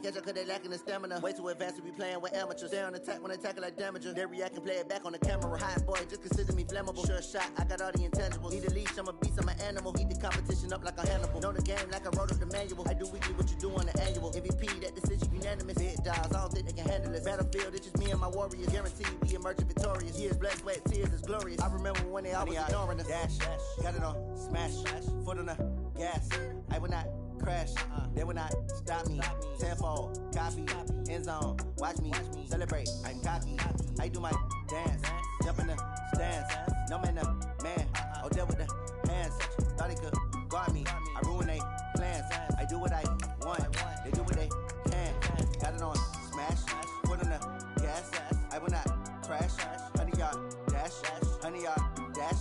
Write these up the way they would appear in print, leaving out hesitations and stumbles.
can't catch up cause they lacking the stamina. Way too advanced to be playing with amateurs. Stay on attack when I tackle like damager. They react and play it back on the camera. Hot boy, just consider me flammable. Sure shot, I got all the intangibles. Need a leash, I'm a beast, I'm an animal. Heat the competition up like a Hannibal. Know the game like I wrote up the manual. I do weekly what you do on the annual. MVP, that decision unanimous. Big dogs, I don't think they can handle this. Battlefield, it's just me and my warriors. Guaranteed we emerging victorious. Years, blood, sweat, tears is glorious. I remember when they always ignoring us. Dash, got it on, smash, foot on the gas. I will not crash, they will not stop me. Tenfold, copy, end zone, watch me celebrate. I'm cocky, I do my dance, jump in the stands. No man, the man, oh, deal with the hands. Thought he could guard me, I ruin they plans. I do what I want, they do what they can. Got it on, smash, foot on the gas. I will not crash, 100-yard dash, 100-yard dash,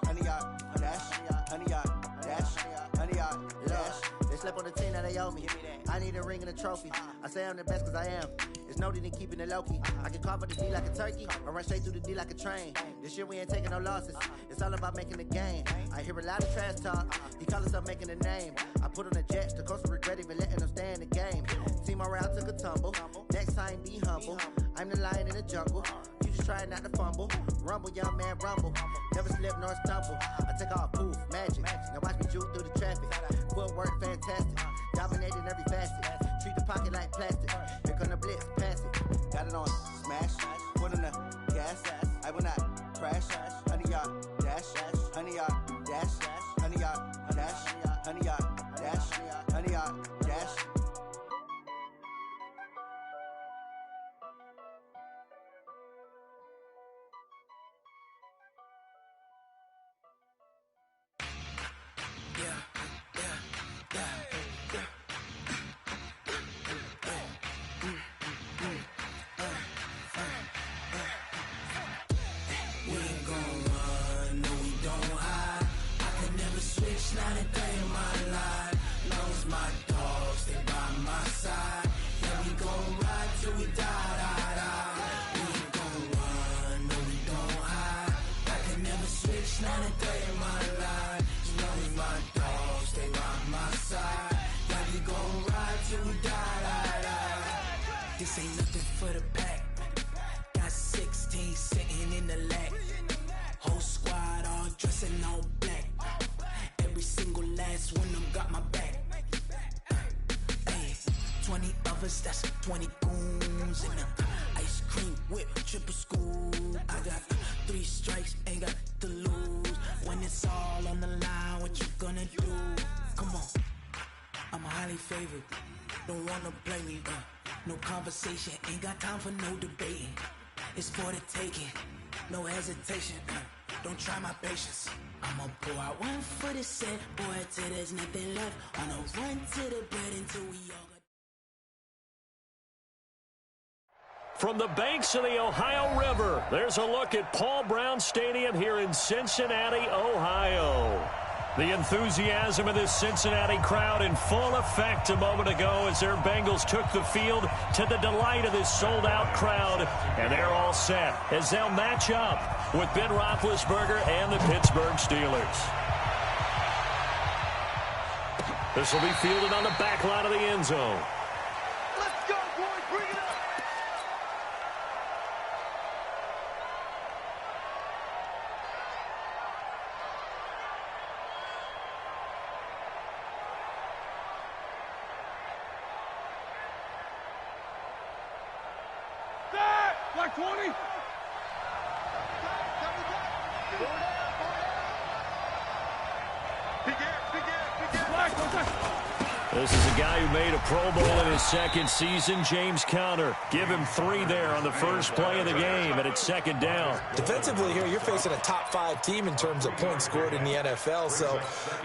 100-yard dash, 100-yard dash, 100-yard dash. They slept on the team that they owe me. I need a ring and a trophy. I say I'm the best cause I am. It's noted in keeping it low-key. I can carve up the D like a turkey or run straight through the D like a train. This year we ain't taking no losses. It's all about making the game. I hear a lot of trash talk. He call himself making a name. I put on the Jets. The coach will regret even letting them stay in the game. Team morale took a tumble. Next time be humble. I'm the lion in the jungle. You just try not to fumble. Rumble, young man, rumble. Never slip nor stumble. I take off, poof, magic. Now watch me juke through the traffic. Footwork fantastic. Dominating every facet. Treat the pocket like plastic. Here come the blitz, pass it. Got it on, smash. Foot on the gas. I will not crash. 100-yard dash. 100-yard dash. 100-yard dash. 100-yard dash. 100-yard dash. This ain't nothing for the pack. Got 16 sitting in the lap. Whole squad all dressing all black. Every single last one of them got my back. Hey, 20 of us, that's 20 goons in the ice cream whip, triple scoop. I got 3 strikes, ain't got to lose. When it's all on the line, what you gonna do? Come on, I'm highly favored. Don't wanna play me, no conversation, ain't got time for no debating. It's for the taking, no hesitation. Don't try my patience. I'ma pour out one for the set, boy, till there's nothing left. On a run to the bread until we all got. From the banks of the Ohio River, there's a look at Paul Brown Stadium here in Cincinnati, Ohio. The enthusiasm of this Cincinnati crowd in full effect a moment ago as their Bengals took the field to the delight of this sold-out crowd. And they're all set as they'll match up with Ben Roethlisberger and the Pittsburgh Steelers. This will be fielded on the back line of the end zone. Let's go, boys. Bring it up. Like 20. This is a guy who made a Pro Bowl in his second season, James Conner. Give him 3 there on the first play of the game, and it's second down. Defensively here, you're facing a top 5 team in terms of points scored in the NFL. So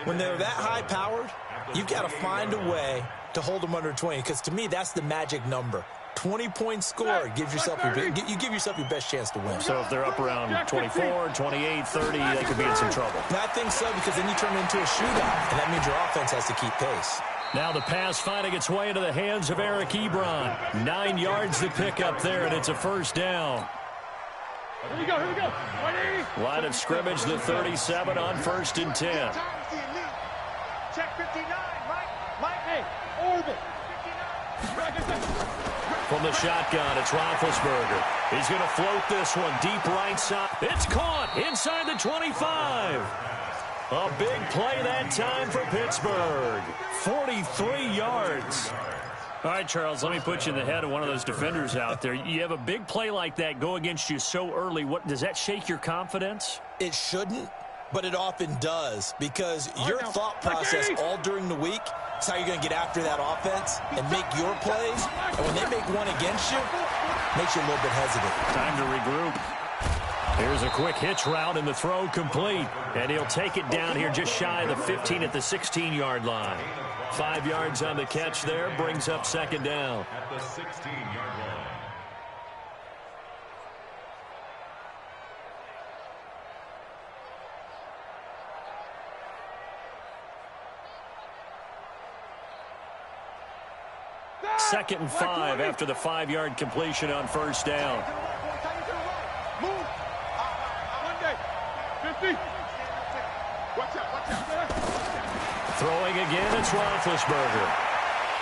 when they're that high-powered, you've got to find a way to hold them under 20, because to me, that's the magic number. 20 points scored, you give yourself your best chance to win. So if they're up around 24, 28, 30, they could be in some trouble. I think so, because then you turn it into a shootout, and that means your offense has to keep pace. Now the pass finding its way into the hands of Eric Ebron. 9 yards to pick up there, and it's a first down. Here we go, here we go. Line of scrimmage, the 37 on 1st and 10. Check 59, Mike, hey, orbit. From the shotgun, it's Roethlisberger. He's going to float this one deep right side. It's caught inside the 25. A big play that time for Pittsburgh. 43 yards. All right, Charles, let me put you in the head of one of those defenders out there. You have a big play like that go against you so early. What does that shake your confidence? It shouldn't, but it often does, because your thought process all during the week is how you're going to get after that offense and make your plays. And when they make one against you, it makes you a little bit hesitant. Time to regroup. Here's a quick hitch route, and the throw complete. And he'll take it down here just shy of the 15 at the 16-yard line. 5 yards on the catch there, brings up second down. At the 16-yard line. Second and 5 after the 5-yard completion on first down. Move. 50. Watch out. Throwing again, it's Roethlisberger.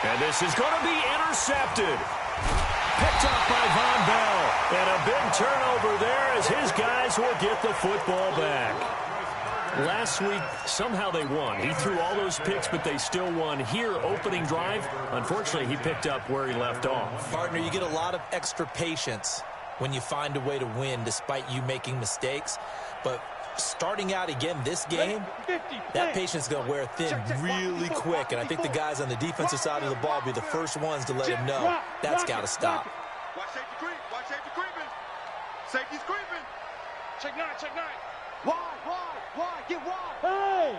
And this is going to be intercepted. Picked up by Von Bell. And a big turnover there as his guys will get the football back. Last week, somehow they won. He threw all those picks, but they still won. Here, opening drive, unfortunately, he picked up where he left off. Partner, you get a lot of extra patience when you find a way to win despite you making mistakes. But starting out again this game, that patience is going to wear thin really quick. And I think the guys on the defensive side of the ball will be the first ones to let him know that's got to stop. Watch safety creep. Watch safety creeping. Safety's creeping. Check nine. Wide. Get wide. Hey!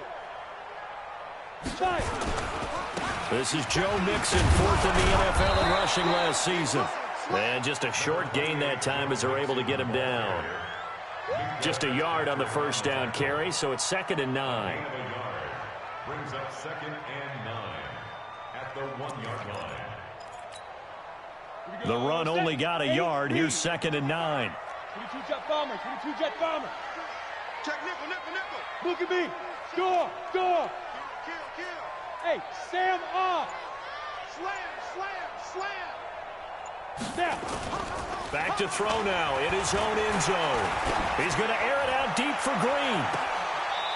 This is Joe Mixon, fourth in the NFL in rushing last season. And just a short gain that time as they're able to get him down. Just a yard on the first down carry, so it's 2nd and 9. Brings up 2nd and 9 at the 1-yard line. The run only got a yard. Here's 2nd and 9. 22 jet bomber. Check nickel. Look at me. Score. Kill. Hey, Sam off. Slam. Snap. Back to throw now in his own end zone. He's going to air it out deep for Green.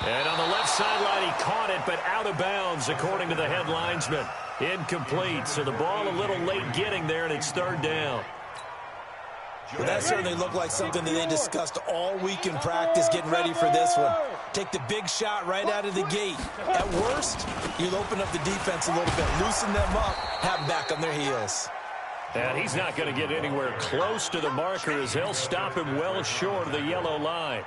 And on the left sideline, he caught it, but out of bounds, according to the head linesman. Incomplete, so the ball a little late getting there, and it's 3rd down. Well, that certainly looked like something that they discussed all week in practice getting ready for this one. Take the big shot right out of the gate. At worst, you'll open up the defense a little bit, loosen them up, have them back on their heels. And he's not going to get anywhere close to the marker as they'll stop him well short of the yellow line.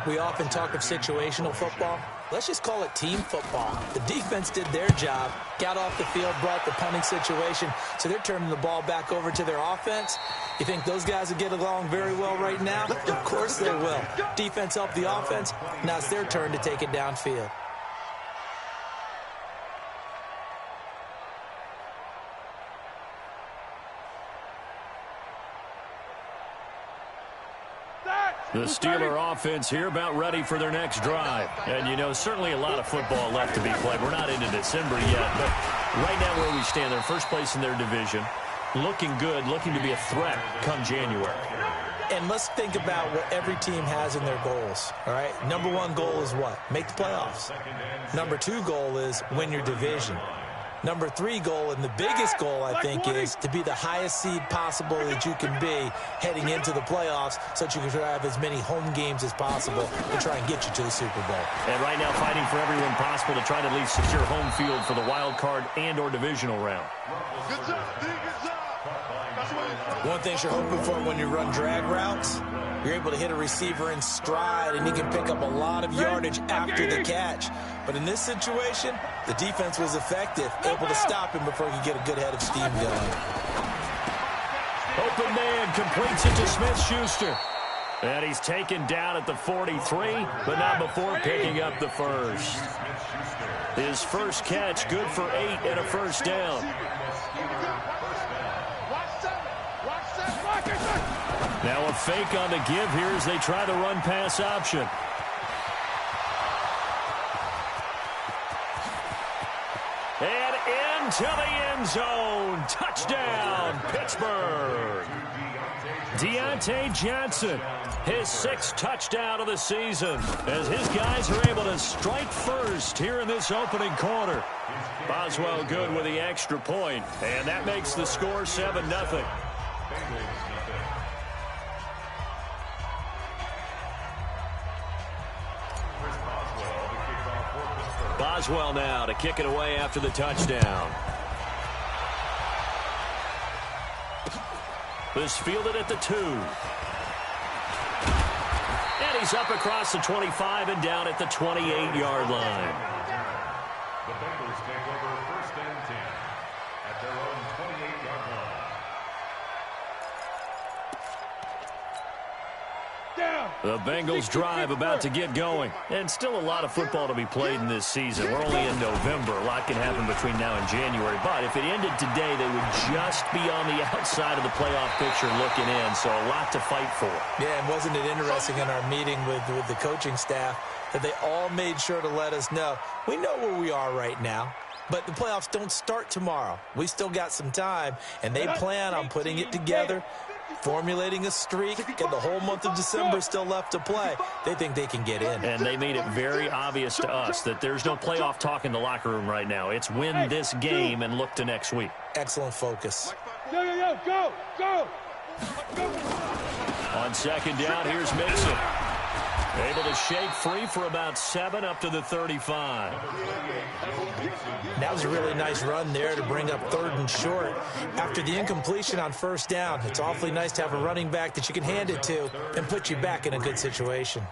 We often talk of situational football. Let's just call it team football. The defense did their job, got off the field, brought the punting situation, so they're turning the ball back over to their offense. You think those guys will get along very well right now? Of course they will. Defense helped the offense. Now it's their turn to take it downfield. The Steeler offense here about ready for their next drive. And, you know, certainly a lot of football left to be played. We're not into December yet, but right now where we stand, they're first place in their division. Looking good, looking to be a threat come January. And let's think about what every team has in their goals, all right? Number 1 goal is what? Make the playoffs. Number 2 goal is win your division. Number 3 goal, and the biggest goal, I think, is to be the highest seed possible that you can be heading into the playoffs so that you can have as many home games as possible to try and get you to the Super Bowl. And right now fighting for everyone possible to try to at least secure home field for the wild card and or divisional round. Good job, D. Good job. One thing you're hoping for when you run drag routes, you're able to hit a receiver in stride, and he can pick up a lot of yardage after the catch. But in this situation, the defense was effective, able to stop him before he could get a good head of steam going. Open man completes it to Smith-Schuster. And he's taken down at the 43, but not before picking up the first. His first catch, good for 8 and a first down. Now a fake on the give here as they try the run-pass option. And into the end zone. Touchdown, Pittsburgh. Deontay Johnson, his 6th touchdown of the season, as his guys are able to strike first here in this opening quarter. Boswell good with the extra point, and that makes the score 7-0. Boswell now to kick it away after the touchdown. This fielded at the 2. And he's up across the 25 and down at the 28-yard line. The Bengals take over 1st and 10 at their own 28-yard line. The Bengals drive about to get going. And still a lot of football to be played in this season. We're only in November. A lot can happen between now and January. But if it ended today, they would just be on the outside of the playoff picture looking in. So a lot to fight for. Yeah, and wasn't it interesting in our meeting with the coaching staff that they all made sure to let us know, we know where we are right now, but the playoffs don't start tomorrow. We still got some time, and they plan on putting it together, formulating a streak, and the whole month of December still left to play. They think they can get in. And they made it very obvious to us that there's no playoff talk in the locker room right now. It's win this game and look to next week. Excellent focus. Go, go, go, go! On 2nd down, here's Mixon. Able to shake free for about 7 up to the 35. That was a really nice run there to bring up 3rd and short. After the incompletion on 1st down, it's awfully nice to have a running back that you can hand it to and put you back in a good situation.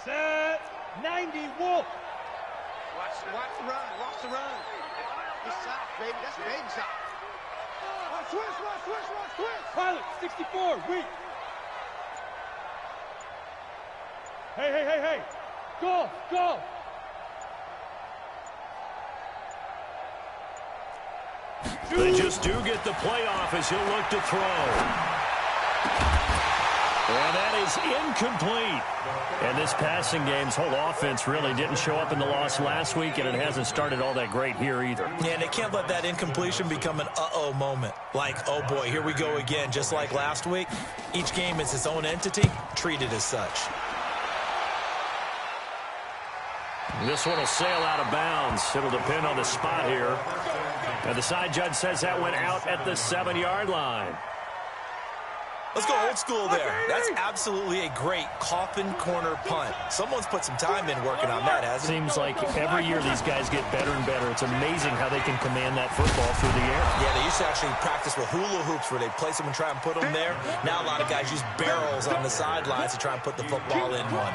Set 90, Wolf. Watch the run, It's soft, baby. That's baby soft. Switch. Pilot, 64, weak. Hey. Go. They just do get the playoff as he'll look to throw. And that is incomplete. And this passing game's whole offense really didn't show up in the loss last week, and it hasn't started all that great here either. Yeah, and they can't let that incompletion become an uh-oh moment. Like, oh boy, here we go again, just like last week. Each game is its own entity, treated as such. This one will sail out of bounds. It'll depend on the spot here. And the side judge says that went out at the 7-yard line. Let's go old school there. That's absolutely a great coffin corner punt. Someone's put some time in working on that, hasn't it? Seems like every year these guys get better and better. It's amazing how they can command that football through the air. Yeah, they used to actually practice with hula hoops where they place them and try and put them there. Now a lot of guys use barrels on the sidelines to try and put the football in one.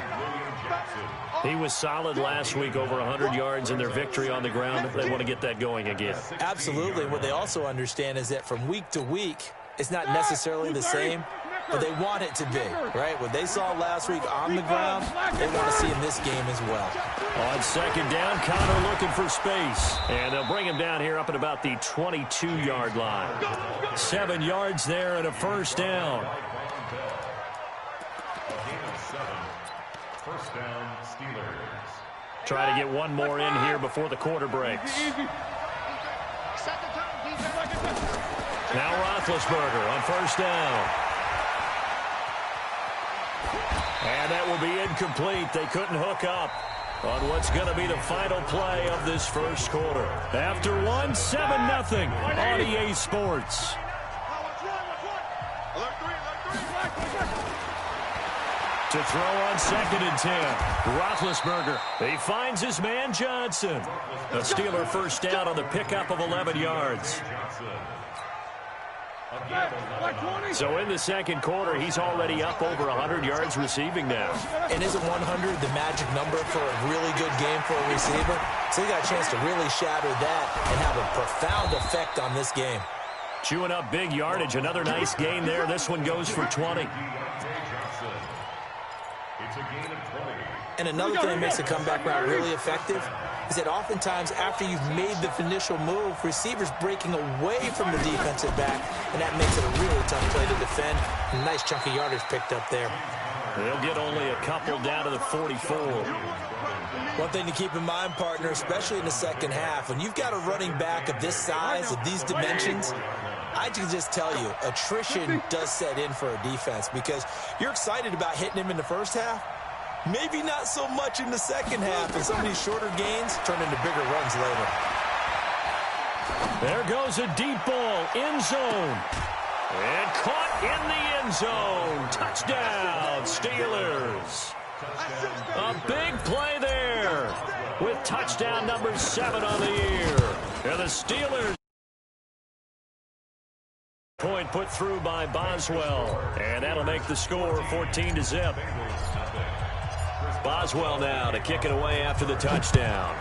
He was solid last week, over 100 yards in their victory on the ground. They want to get that going again. Absolutely. What they also understand is that from week to week, it's not necessarily the same, but they want it to be, right? What they saw last week on the ground, they want to see in this game as well. On 2nd down, Connor looking for space. And they'll bring him down here up at about the 22-yard line. 7 yards there and a 1st down. First down, Steelers. Try to get one more in here before the quarter breaks. Now Roethlisberger on 1st down. And that will be incomplete. They couldn't hook up on what's going to be the final play of this 1st quarter. After one, 7-0 on EA Sports. To throw on 2nd and 10. Roethlisberger. He finds his man Johnson. A Steeler 1st down on the pickup of 11 yards. So in the 2nd quarter, he's already up over 100 yards receiving now. And isn't 100 the magic number for a really good game for a receiver? So he got a chance to really shatter that and have a profound effect on this game. Chewing up big yardage. Another nice gain there. This one goes for 20. It's a gain of 20. And another thing that makes the comeback route really effective is that oftentimes after you've made the initial move, receivers breaking away from the defensive back, and that makes it a really tough play to defend. A nice chunk of yardage picked up there. They'll get only a couple down to the 44. One thing to keep in mind, partner, especially in the second half, when you've got a running back of this size, of these dimensions, I can just tell you, attrition does set in for a defense because you're excited about hitting him in the first half. Maybe not so much in the second half, and some of these shorter gains turn into bigger runs later. There goes a deep ball, end zone. And caught in the end zone. Touchdown, Steelers. A big play there with touchdown number 7 on the year. And the Steelers. Point put through by Boswell. And that'll make the score 14-0. Boswell now to kick it away after the touchdown.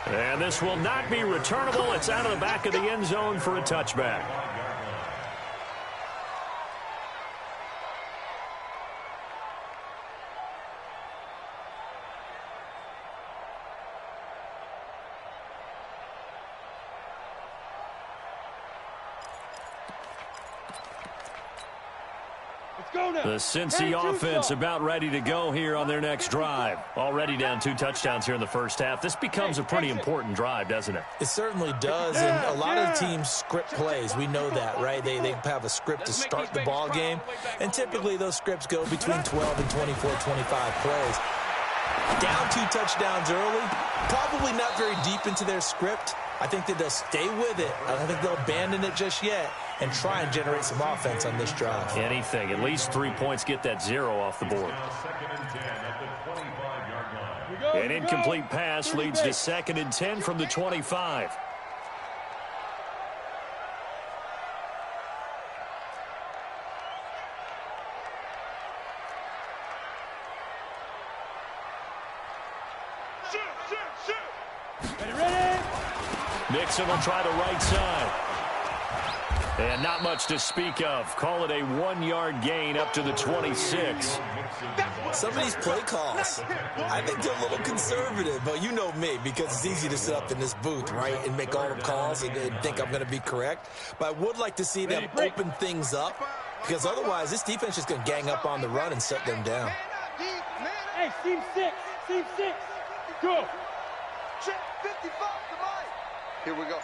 And this will not be returnable. It's out of the back of the end zone for a touchback. The Cincy offense about ready to go here on their next drive. Already down 2 touchdowns here in the first half. This becomes a pretty important drive, doesn't it? It certainly does, and a lot of the teams script plays. We know that, right? They have a script to start the ball game, and typically those scripts go between 12 and 24, 25 plays. Down 2 touchdowns early, probably not very deep into their script. I think that they'll stay with it. I don't think they'll abandon it just yet and try and generate some offense on this drive. Anything. At least 3 points, get that 0 off the board. An incomplete pass leads to 2nd and 10 from the 25. Nixon will try the right side. And not much to speak of. Call it a 1-yard gain up to the 26. Some of these play calls, I think they're a little conservative. But you know me, because it's easy to sit up in this booth, right, and make all the calls and think I'm going to be correct. But I would like to see them open things up, because otherwise this defense is going to gang up on the run and shut them down. Hey, team 6, go. Check 55 to Mike. Here we go.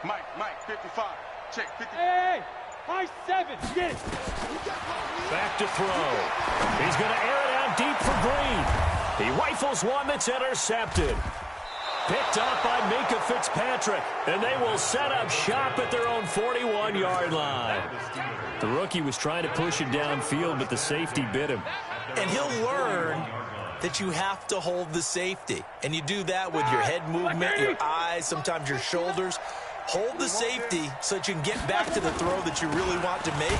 Mike, 55. Check 50. Hey, high 7. Get it. Back to throw. He's going to air it out deep for Green. He rifles one that's intercepted. Picked up by Minka Fitzpatrick. And they will set up shop at their own 41-yard line. The rookie was trying to push it downfield, but the safety bit him. And he'll learn that you have to hold the safety. And you do that with your head movement, your eyes, sometimes your shoulders. Hold the safety so that you can get back to the throw that you really want to make.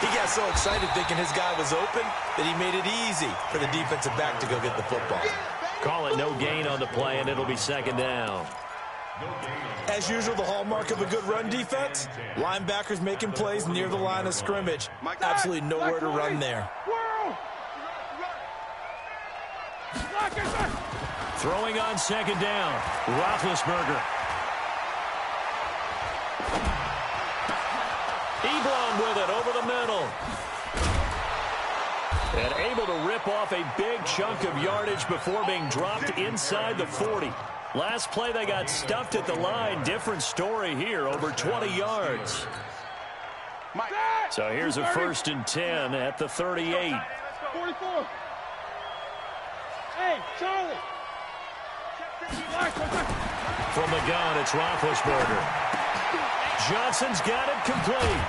He got so excited thinking his guy was open that he made it easy for the defensive back to go get the football. Call it no gain on the play, and it'll be 2nd down. As usual, the hallmark of a good run defense, linebackers making plays near the line of scrimmage. Absolutely nowhere to run there. Throwing on 2nd down, Roethlisberger. Ebron with it over the middle. And able to rip off a big chunk of yardage before being dropped inside the 40. Last play they got stuffed at the line. Different story here, over 20 yards. So here's a 1st and 10 at the 38. 44. Hey, Charlie. From the gun, it's Roethlisberger. Johnson's got it complete.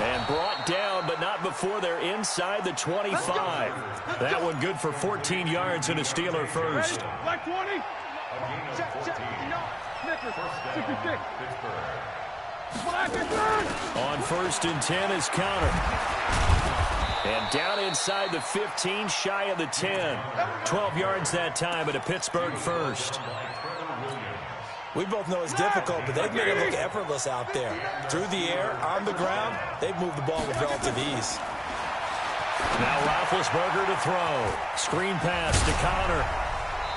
And brought down, but not before they're inside the 25. That one good for 14 yards and a Steeler first. Black 20. Check. On 1st and 10 is Counter. And down inside the 15, shy of the 10. 12 yards that time, but a Pittsburgh first. We both know it's difficult, but they've made it look effortless out there. Through the air, on the ground, they've moved the ball with relative ease. Now Roethlisberger to throw. Screen pass to Connor.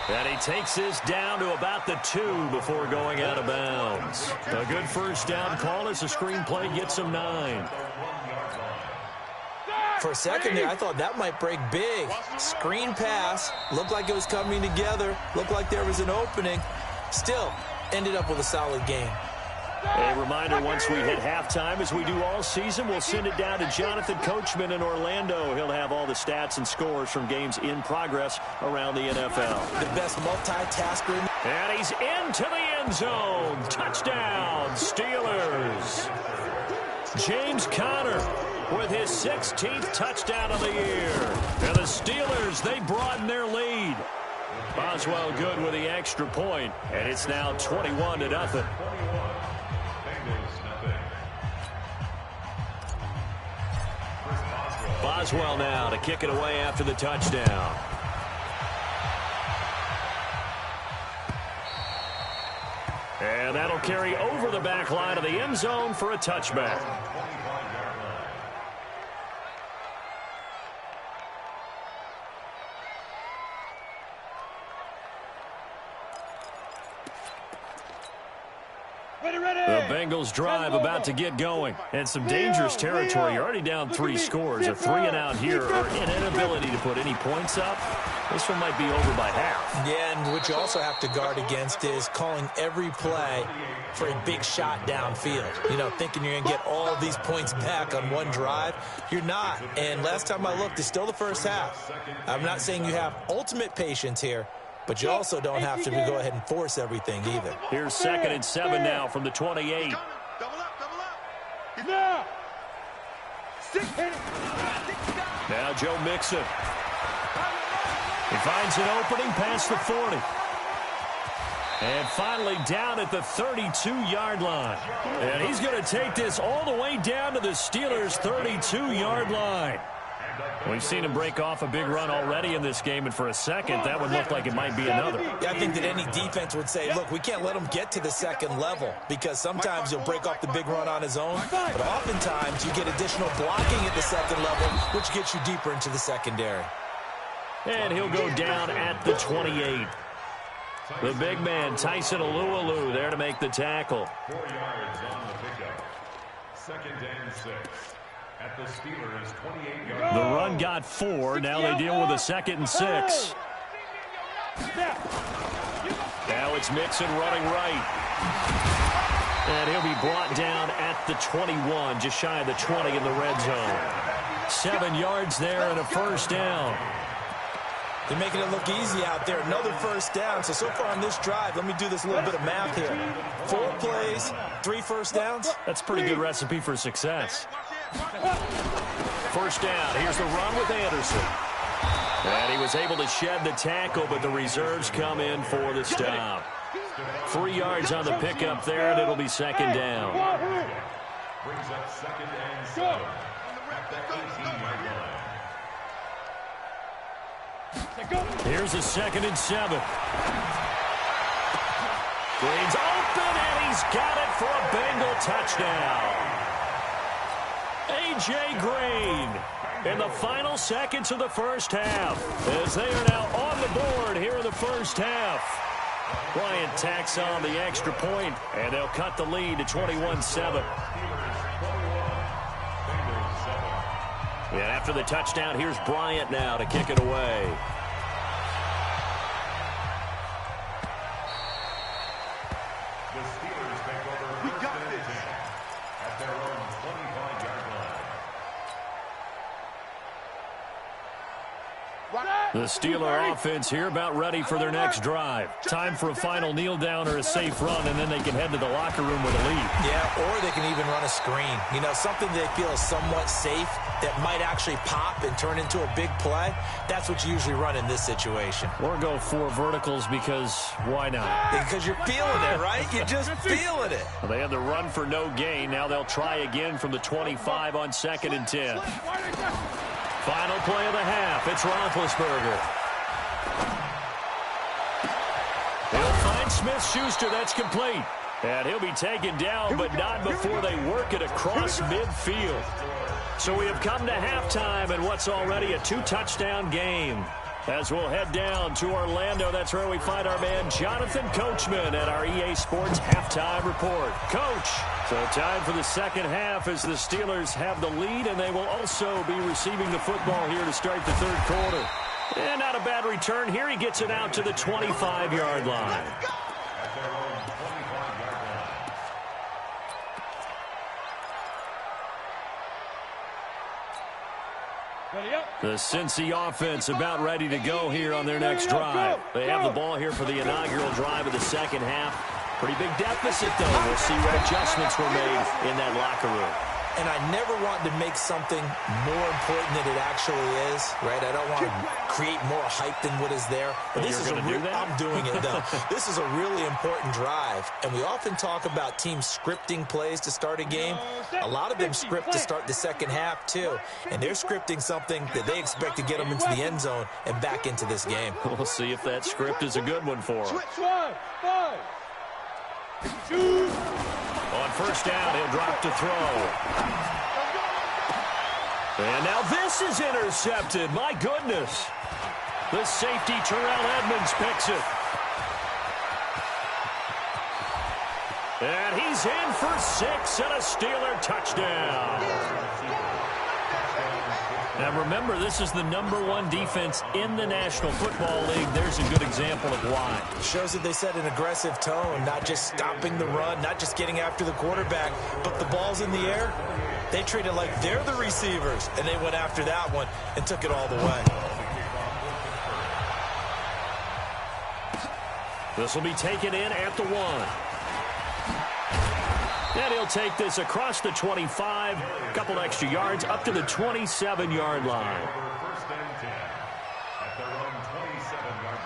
And he takes this down to about the 2 before going out of bounds. A good first down call as the screen play gets him 9. For a second there, I thought that might break big. Screen pass, looked like it was coming together, looked like there was an opening. Still, ended up with a solid game. A reminder, once we hit halftime, as we do all season, we'll send it down to Jonathan Coachman in Orlando. He'll have all the stats and scores from games in progress around the NFL. The best multitasker. And he's into the end zone. Touchdown, Steelers. James Conner with his 16th touchdown of the year. And the Steelers, they broaden their lead. Boswell good with the extra point, and it's now 21-0. Boswell now to kick it away after the touchdown. And that'll carry over the back line of the end zone for a touchback. The Bengals drive about to get going. And some dangerous territory. You're already down 3 scores. A 3-and-out here, or an inability to put any points up. This one might be over by half. Yeah, and what you also have to guard against is calling every play for a big shot downfield. You know, thinking you're going to get all of these points back on one drive. You're not. And last time I looked, it's still the first half. I'm not saying you have ultimate patience here, but you also don't have to go ahead and force everything either. Here's 2nd and 7 now from the 28. Now Joe Mixon. He finds an opening past the 40. And finally down at the 32-yard line. And he's going to take this all the way down to the Steelers' 32-yard line. We've seen him break off a big run already in this game, and for a second, that would look like it might be another. Yeah, I think that any defense would say, look, we can't let him get to the second level, because sometimes he'll break off the big run on his own, but oftentimes you get additional blocking at the second level, which gets you deeper into the secondary. And he'll go down at the 28. The big man, Tyson Alualu, there to make the tackle. 4 yards on the pickup. 2nd and 6. At the Steelers' 28-yard. The run got 4. Now they deal with a 2nd and 6. Now it's Mixon running right. And he'll be brought down at the 21, just shy of the 20 in the red zone. 7 yards there and a first down. They're making it look easy out there. Another first down. So far on this drive, let me do this little bit of math here. 4 plays, 3 first downs. That's a pretty good recipe for success. First down. Here's the run with Anderson. And he was able to shed the tackle, but the reserves come in for the stop. 3 yards on the pickup there, and it'll be 2nd down. Brings up 2nd and 7 at the 18-yard line. Here's a 2nd and 7. Green's open, and he's got it for a Bengal touchdown. A.J. Green in the final seconds of the first half, as they are now on the board here in the first half. Bryant tacks on the extra point, and they'll cut the lead to 21-7. And after the touchdown, here's Bryant now to kick it away. The Steelers take over first and 10 at their own 25-yard line. The Steeler offense here about ready for their next drive. Time for a final kneel down or a safe run, and then they can head to the locker room with a lead. Yeah, or they can even run a screen. You know, something they feel is somewhat safe that might actually pop and turn into a big play. That's what you usually run in this situation. Or go 4 verticals because why not? Because you're feeling it, right? You're just feeling it. Well, they had the run for no gain. Now they'll try again from the 25 on 2nd and 10. Final play of the half. It's Roethlisberger. He'll find Smith-Schuster. That's complete. And he'll be taken down, but not before they work it across midfield. So we have come to halftime in what's already a 2-touchdown game. As we'll head down to Orlando, that's where we find our man Jonathan Coachman at our EA Sports Halftime Report. Coach, so time for the second half as the Steelers have the lead, and they will also be receiving the football here to start the third quarter. And not a bad return here. He gets it out to the 25-yard line. The Cincy offense about ready to go here on their next drive. They have the ball here for the inaugural drive of the second half. Pretty big deficit, though. We'll see what adjustments were made in that locker room. And I never want to make something more important than it actually is, right? I don't want to create more hype than what is there. But this is I'm doing it, though. This is a really important drive. And we often talk about teams scripting plays to start a game. A lot of them script to start the second half, too. And they're scripting something that they expect to get them into the end zone and back into this game. We'll see if that script is a good one for them. On first down, he'll drop to throw. And now this is intercepted. My goodness. The safety, Terrell Edmonds, picks it. And he's in for 6 and a Steeler touchdown. Now remember, this is the #1 defense in the National Football League. There's a good example of why. Shows that they set an aggressive tone, not just stopping the run, not just getting after the quarterback, but the ball's in the air. They treat it like they're the receivers, and they went after that one and took it all the way. This will be taken in at the 1. And he'll take this across the 25, a couple extra yards, up to the 27-yard line. First and 10 at their own 27-yard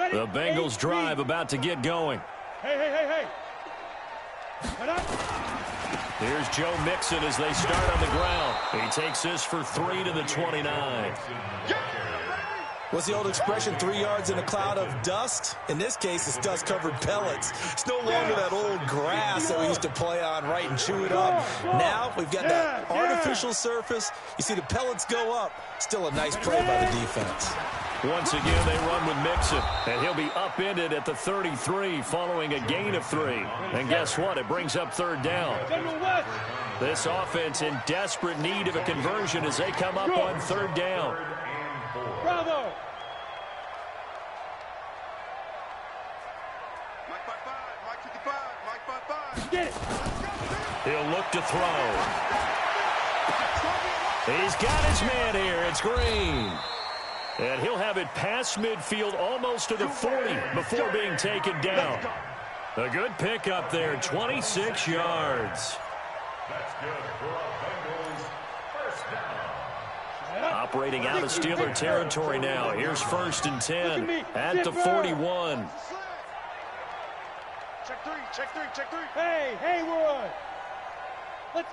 line. The Bengals drive about to get going. Hey. Here's Joe Mixon as they start on the ground. He takes this for 3 to the 29. What's the old expression, 3 yards in a cloud of dust? In this case, it's dust-covered pellets. It's no longer that old grass that we used to play on, right, and chew it up. Now we've got that artificial surface. You see the pellets go up. Still a nice play by the defense. Once again, they run with Mixon, and he'll be upended at the 33 following a gain of 3. And guess what? It brings up third down. This offense in desperate need of a conversion as they come up on third down. Bravo! Get it! He'll look to throw. He's got his man here. It's Green. And he'll have it past midfield almost to the 40 before being taken down. A good pickup there, 26 yards. That's good for a Bengals first down. Operating out of Steeler territory now. Here's first and 10 at the 41. Check three. Hey, we're on. Let's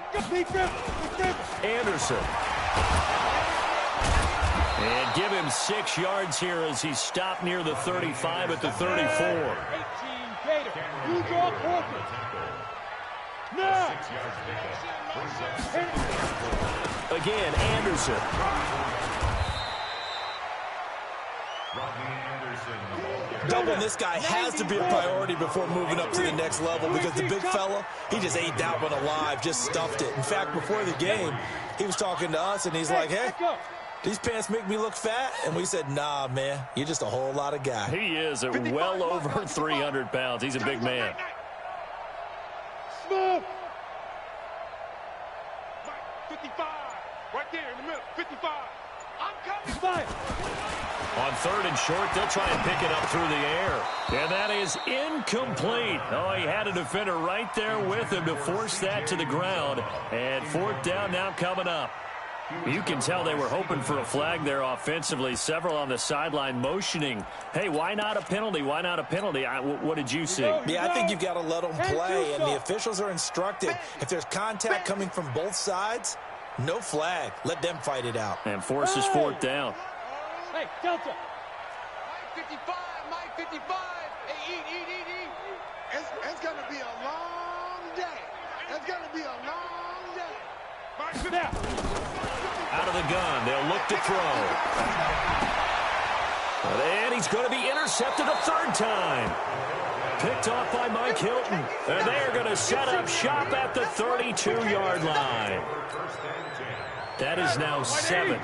go. Anderson. And give him 6 yards here as he's stopped near the 35 at the 34. 18 Gator. You draw corporate. Now. Again, Anderson. Doubling this guy has to be a priority before moving up to the next level because the big fella, he just ate that one alive, just stuffed it. In fact, before the game, he was talking to us, and he's like, hey, these pants make me look fat. And we said, nah, man, you're just a whole lot of guy. He is at well over 300 pounds. He's a big man. Smooth. 55. Right there in the middle. 55. I'm coming. Fire. On third and short, they'll try and pick it up through the air. And that is incomplete. Oh, he had a defender right there with him to force that to the ground. And fourth down now coming up. You can tell they were hoping for a flag there offensively. Several on the sideline motioning. Hey, why not a penalty? Why not a penalty? What did you see? Yeah, I think you've got to let them play, and the officials are instructed. If there's contact coming from both sides, no flag. Let them fight it out. And forces fourth down. Hey, Delta. 55, Mike 55. Hey, eat. It's going to be a long day. It's going to be a long day. Out of the gun, they'll look to throw. And he's going to be intercepted a third time. Picked off by Mike Hilton. And they're going to set up shop at the 32-yard line. That is now seven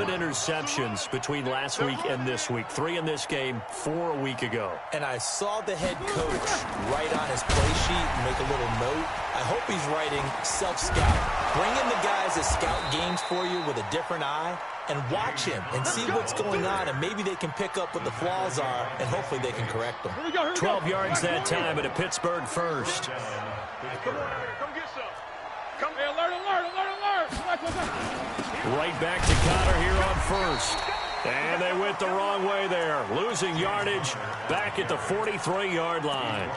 interceptions between last week and this week. 3 in this game, 4 a week ago. And I saw the head coach write on his play sheet and make a little note. I hope he's writing self-scout. Bring in the guys that scout games for you with a different eye and watch him and see what's going on, and maybe they can pick up what the flaws are, and hopefully they can correct them. 12 yards that time at a Pittsburgh first. Come get some. Come here, alert. Right back to Connor here on first. And they went the wrong way there. Losing yardage back at the 43-yard line.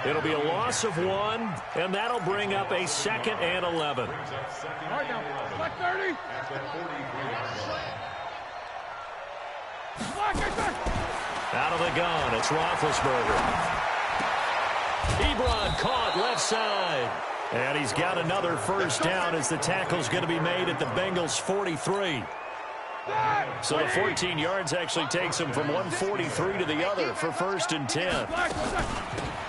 It'll be a loss of 1, and that'll bring up a 2nd and 11. All right, now, black 30. Out of the gun, it's Roethlisberger. Ebron caught left side. And he's got another first down as the tackle's going to be made at the Bengals 43. So the 14 yards actually takes him from 143 to the other for 1st and 10.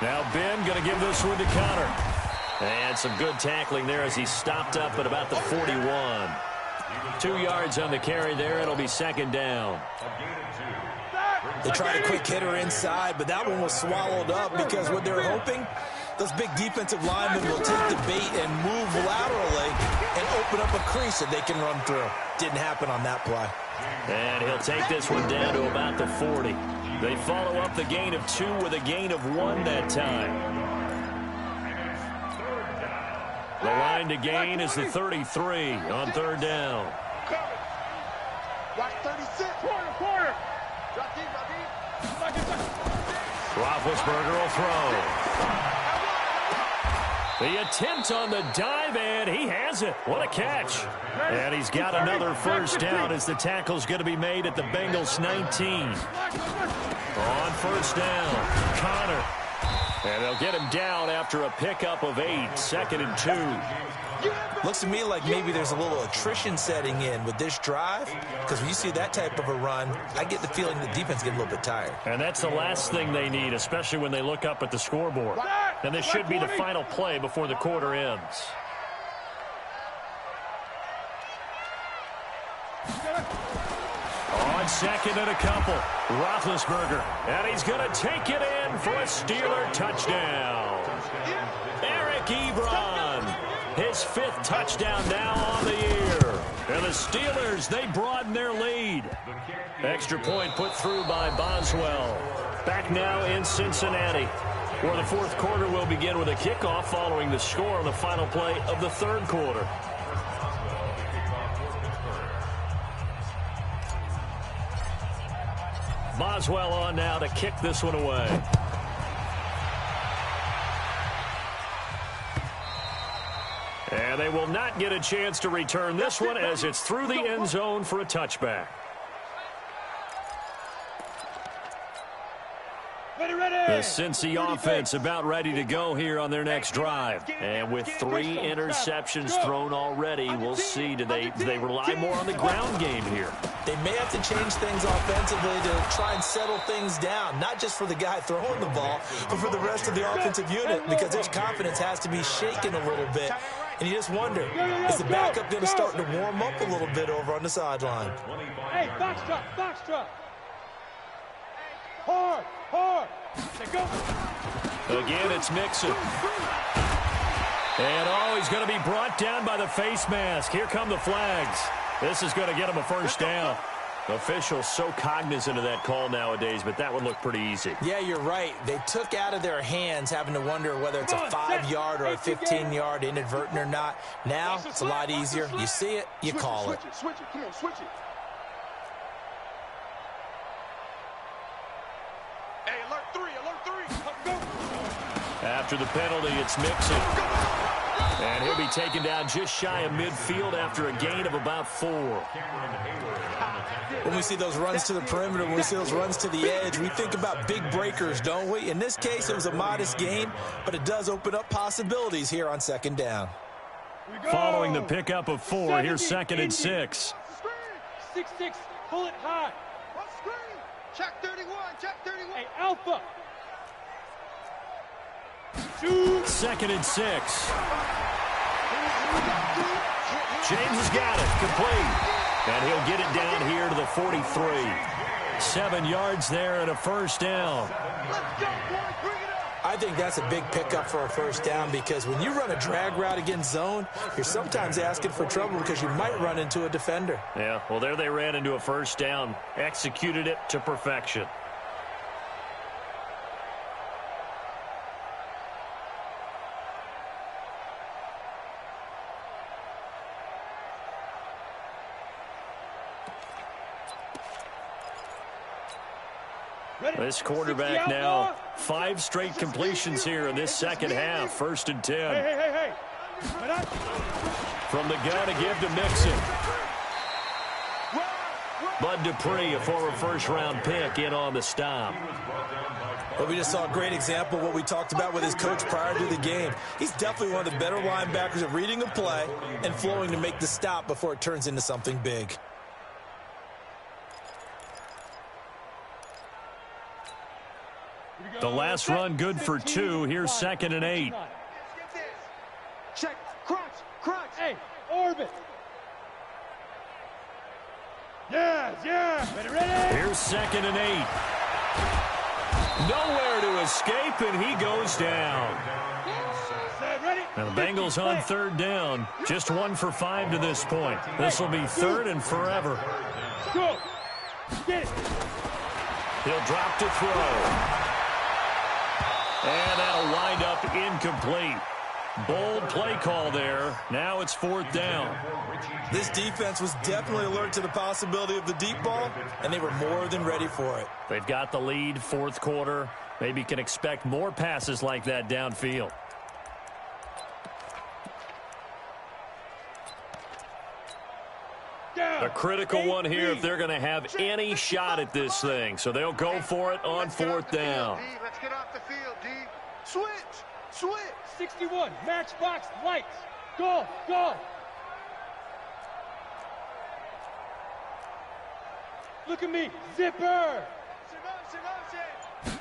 Now Ben going to give this one to Connor. And some good tackling there as he stopped up at about the 41. 2 yards on the carry there. It'll be 2nd down. They tried a quick hitter inside, but that one was swallowed up because what they're hoping, those big defensive linemen will take the bait and move laterally and open up a crease that they can run through. Didn't happen on that play. And he'll take this one down to about the 40. They follow up the gain of 2 with a gain of 1 that time. The line to gain is the 33 on 3rd down. Watch 36. Corner. Drop deep. Roethlisberger will throw. The attempt on the dive, and he has it. What a catch. And he's got another first down as the tackle's going to be made at the Bengals 19. On 1st down, Connor. And they'll get him down after a pickup of 8, 2nd and 2. Looks to me like maybe there's a little attrition setting in with this drive, because when you see that type of a run, I get the feeling the defense getting a little bit tired. And that's the last thing they need, especially when they look up at the scoreboard. And this should be the final play before the quarter ends. On 2nd and a couple, Roethlisberger. And he's going to take it in for a Steeler touchdown. Eric Ebron, his 5th touchdown now on the year. And the Steelers, they broaden their lead. Extra point put through by Boswell. Back now in Cincinnati, where the 4th quarter will begin with a kickoff following the score on the final play of the 3rd quarter. Boswell on now to kick this one away. And they will not get a chance to return this one as it's through the end zone for a touchback. The Cincy offense about ready to go here on their next drive. And with 3 interceptions thrown already, we'll see. Do they rely more on the ground game here? They may have to change things offensively to try and settle things down, not just for the guy throwing the ball, but for the rest of the offensive unit, because their confidence has to be shaken a little bit. And you just wonder, is the backup going to start to warm up a little bit over on the sideline? Hey, box truck. Hard. Again, it's Mixon. And, he's going to be brought down by the face mask. Here come the flags. This is going to get him a first down. Officials so cognizant of that call nowadays, but that would look pretty easy. Yeah, you're right. They took out of their hands having to wonder whether it's a 5-yard or a 15-yard inadvertent or not. Now, it's a lot easier. You see it, you call it. Switch it. Come on, switch it. Hey, alert 3. After the penalty, it's Mixon. And he'll be taken down just shy of midfield after a gain of about 4. When we see those runs to the perimeter, when we see those runs to the edge, we think about big breakers, don't we? In this case, it was a modest gain, but it does open up possibilities here on second down. Following the pickup of 4, here's 2nd and 6. 6-6, pull it high. Check 31, check 31. Hey, Alpha. 2nd and 6. James has got it, complete. And he'll get it down here to the 43. 7 yards there and a first down. Let's go, boys, bring it up. I think that's a big pickup for a first down because when you run a drag route against zone, you're sometimes asking for trouble because you might run into a defender. Yeah, well, there they ran into a first down. Executed it to perfection. This quarterback now, 5 straight completions here in this second half. 1st and 10. Hey. From the gun to give to Mixon. Bud Dupree, a former first-round pick, in on the stop. Well, we just saw a great example of what we talked about with his coach prior to the game. He's definitely one of the better linebackers at reading a play and flowing to make the stop before it turns into something big. The last run good for 2. Here's 2nd and 8. Check, crunch. Hey, orbit. Yeah. Ready? Here's 2nd and 8. Nowhere to escape, and he goes down. Now the Bengals on 3rd down. Just 1 for 5 to this point. This will be 3rd and forever. Go. Get it. He'll drop to throw. And that'll wind up incomplete. Bold play call there. Now it's 4th down. This defense was definitely alert to the possibility of the deep ball, and they were more than ready for it. They've got the lead, 4th quarter. Maybe can expect more passes like that downfield. A critical one here if they're going to have any shot at this thing. So they'll go for it on 4th down. Let's get off the field, D. Switch. 61, matchbox, lights. Go. Look at me, zipper.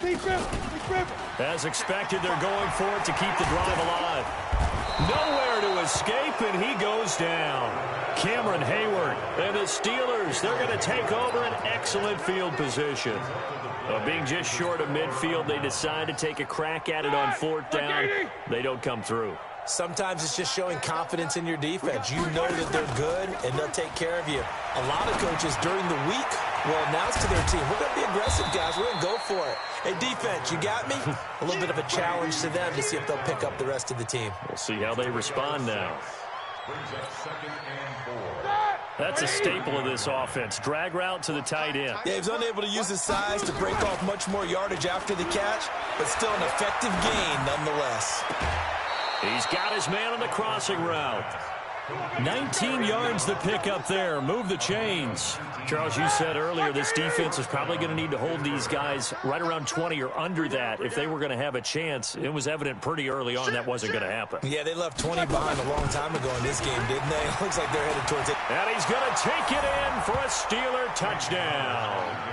Be careful. As expected, they're going for it to keep the drive alive. Nowhere to escape, and he goes down. Cameron Hayward and the Steelers, they're going to take over an excellent field position. Being just short of midfield, they decide to take a crack at it on 4th down. They don't come through. Sometimes it's just showing confidence in your defense. You know that they're good, and they'll take care of you. A lot of coaches during the week will announce to their team, we're going to be aggressive, guys. We're going to go for it. Hey, defense, you got me? A little bit of a challenge to them to see if they'll pick up the rest of the team. We'll see how they respond now. That's a staple of this offense. Drag route to the tight end. Yeah, he's unable to use his size to break off much more yardage after the catch, but still an effective gain nonetheless. He's got his man on the crossing route. 19 yards to pick up there. Move the chains. Charles, you said earlier this defense is probably going to need to hold these guys right around 20 or under that if they were going to have a chance. It was evident pretty early on that wasn't going to happen. Yeah, they left 20 behind a long time ago in this game, didn't they? It looks like they're headed towards it. And he's going to take it in for a Steeler touchdown.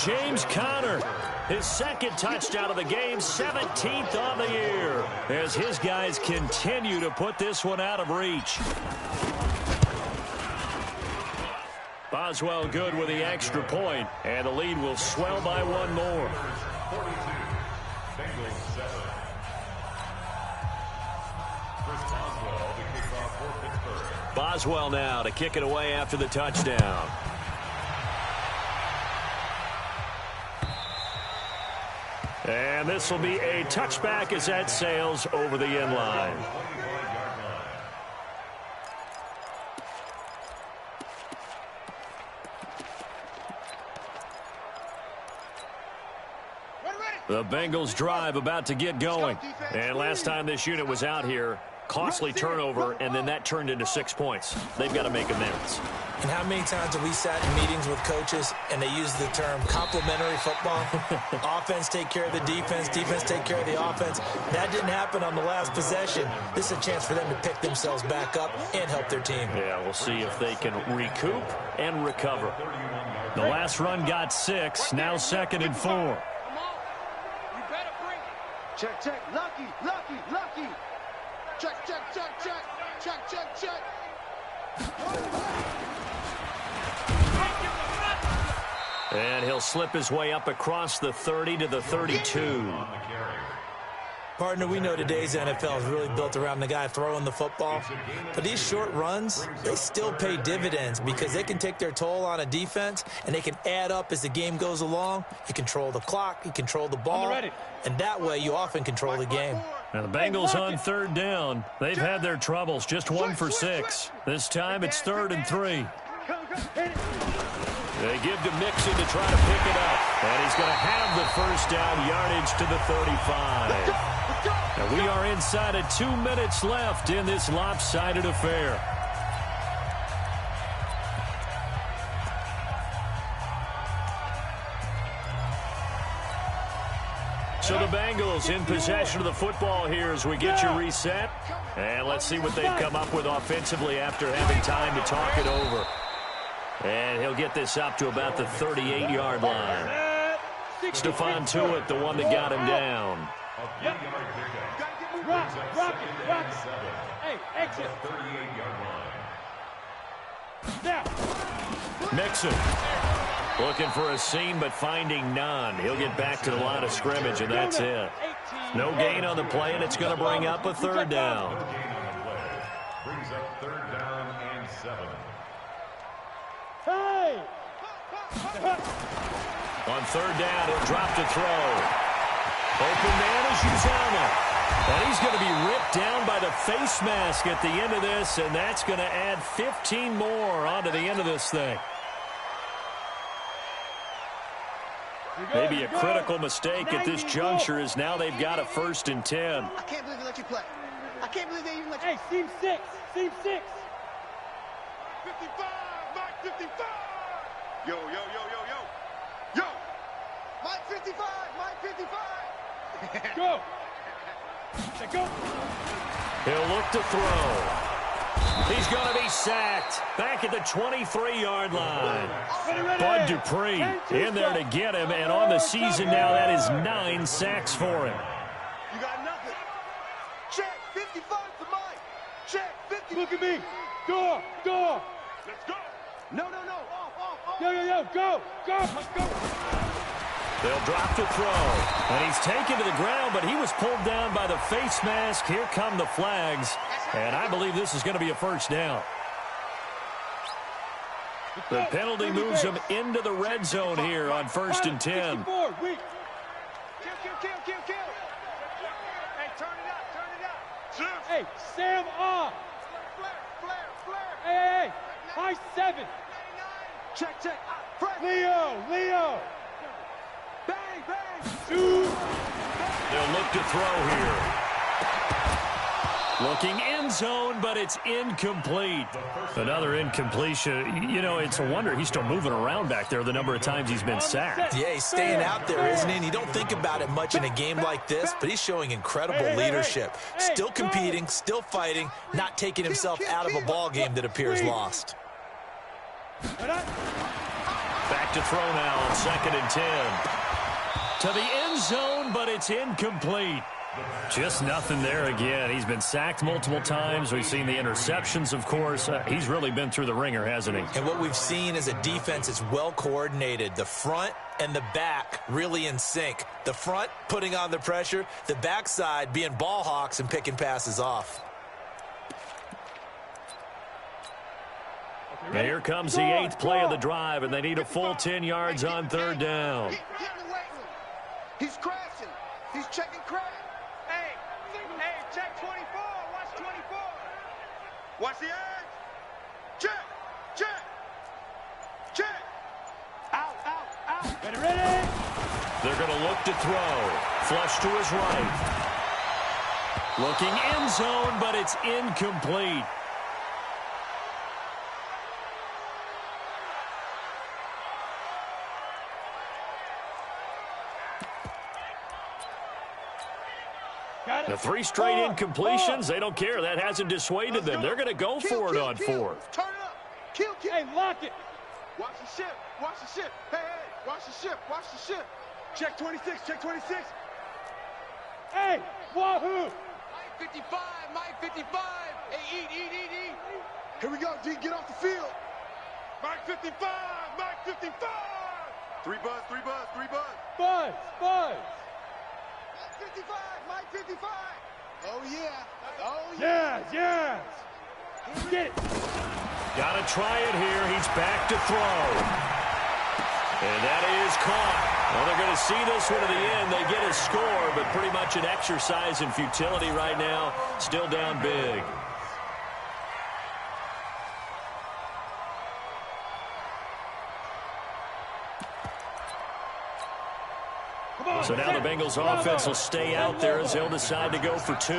James Conner, his 2nd touchdown of the game, 17th on the year, as his guys continue to put this one out of reach. Boswell good with the extra point, and the lead will swell by 1 more. Boswell now to kick it away after the touchdown. And this will be a touchback as that sails over the end line. The Bengals drive about to get going. And last time this unit was out here, costly turnover, and then that turned into 6 points. They've got to make amends. And how many times have we sat in meetings with coaches and they use the term complementary football? Offense take care of the defense, defense take care of the offense. That didn't happen on the last possession. This is a chance for them to pick themselves back up and help their team. Yeah, we'll see if they can recoup and recover. The last run got 6, now 2nd and 4. Come on. You better bring it. Check, check. Lucky, lucky, lucky. Check, check, check, check. Check, check, check. And he'll slip his way up across the 30 to the 32. Partner, we know today's NFL is really built around the guy throwing the football. But these short runs, they still pay dividends because they can take their toll on a defense and they can add up as the game goes along. You control the clock, you control the ball, and that way you often control the game. Now the Bengals on 3rd down. They've had their troubles, just 1 for 6. This time it's 3rd and 3. They give to Mixon to try to pick it up. And he's going to have the first down, yardage to the 35. And we are inside of 2 minutes left in this lopsided affair. So the Bengals in possession of the football here as we get you reset. And let's see what they've come up with offensively after having time to talk it over. And he'll get this up to about the 38-yard line. Stephon Tuitt, the one that got him down. Rock. Hey, exit. Now. Mixon looking for a seam but finding none. He'll get back to the line of scrimmage, and that's it. No gain on the play, and it's going to bring up a 3rd down. Brings up 3rd down and 7. Hey! On 3rd down, he'll drop to throw. Open man is Uzomah. And he's going to be ripped down by the face mask at the end of this, and that's going to add 15 more onto the end of this thing. Maybe a critical mistake at this juncture is now they've got a 1st and 10. I can't believe they let you play. I can't believe they even let you. Hey, seam 6. Seam 6. 55, Mike 55. Yo, yo, yo, yo, yo. Yo. Mike 55, Mike 55. Go. Go. He'll look to throw. He's going to be sacked back at the 23-yard line. Bud Dupree in there to get him, and on the season now, that is 9 sacks for him. You got nothing. Check 55 for Mike. Check 50. Look at me. Door. Let's go. No. Off. Yo. Go. Let's go. They'll drop to throw, and he's taken to the ground, but he was pulled down by the face mask. Here come the flags, and I believe this is going to be a 1st down. The penalty moves him into the red zone here on 1st and 10. Kill. Hey, turn it up. Hey, Sam off. Flare. Hey. High 7. Check. Leo. Bang. They'll look to throw here. Looking end zone, but it's incomplete. Another incompletion. You know, it's a wonder he's still moving around back there the number of times he's been sacked. Yeah, he's staying out there, isn't he? And you don't think about it much in a game like this, but he's showing incredible leadership. Still competing, still fighting, not taking himself out of a ball game that appears lost. Back to throw now on 2nd and 10. To the end zone, but it's incomplete. Just nothing there again. He's been sacked multiple times. We've seen the interceptions, of course. He's really been through the ringer, hasn't he? And what we've seen is a defense that's well coordinated. The front and the back really in sync. The front putting on the pressure, the backside being ball hawks and picking passes off. And here comes the 8th play of the drive, and they need a full 10 yards on 3rd down. He's crashing. He's checking crash. Hey, check 24. Watch 24. Watch the edge. Check. Out. Ready. They're going to look to throw. Flush to his right. Looking end zone, but it's incomplete. The 3 straight incompletions, they don't care. That hasn't dissuaded them. They're going to go for it on 4th. Turn it up. Kill. Hey, lock it. Watch the ship. Watch the ship. Hey, watch the ship. Watch the ship. Check 26. Check 26. Hey, wahoo. Mike 55. Mike 55. Hey, eat. Here we go, D. Get off the field. Mike 55. Mike 55. 3 buzz. Buzz. Mike 55. Mike 55. Oh, yeah. Yes. Get it. Got to try it here. He's back to throw. And that is caught. Well, they're going to see this one to the end. They get a score, but pretty much an exercise in futility right now. Still down big. So now the Bengals offense will stay out there as they'll decide to go for 2.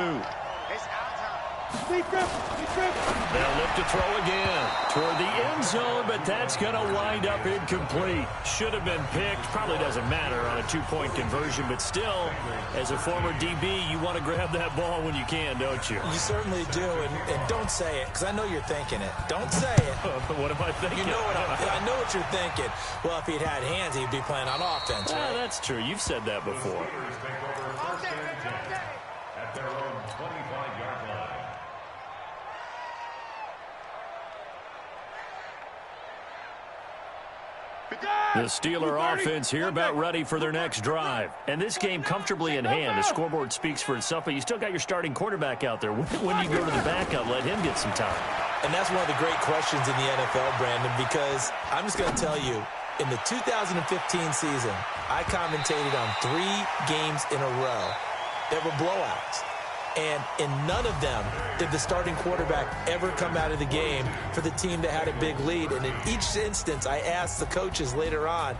They'll look to throw again toward the end zone, but that's going to wind up incomplete. Should have been picked. Probably doesn't matter on a 2-point conversion, but still, as a former DB, you want to grab that ball when you can, don't you? You certainly do, and don't say it, because I know you're thinking it. Don't say it. What am I thinking? You know I know what you're thinking. Well, if he'd had hands, he'd be playing on offense, right? That's true. You've said that before. At their own 25-yard line. The Steeler offense here about ready for their next drive. And this game comfortably in hand. The scoreboard speaks for itself, but you still got your starting quarterback out there. When do you go to the backup, let him get some time? And that's one of the great questions in the NFL, Brandon, because I'm just going to tell you, in the 2015 season, I commentated on 3 games in a row that were blowouts. And in none of them did the starting quarterback ever come out of the game for the team that had a big lead. And in each instance, I asked the coaches later on,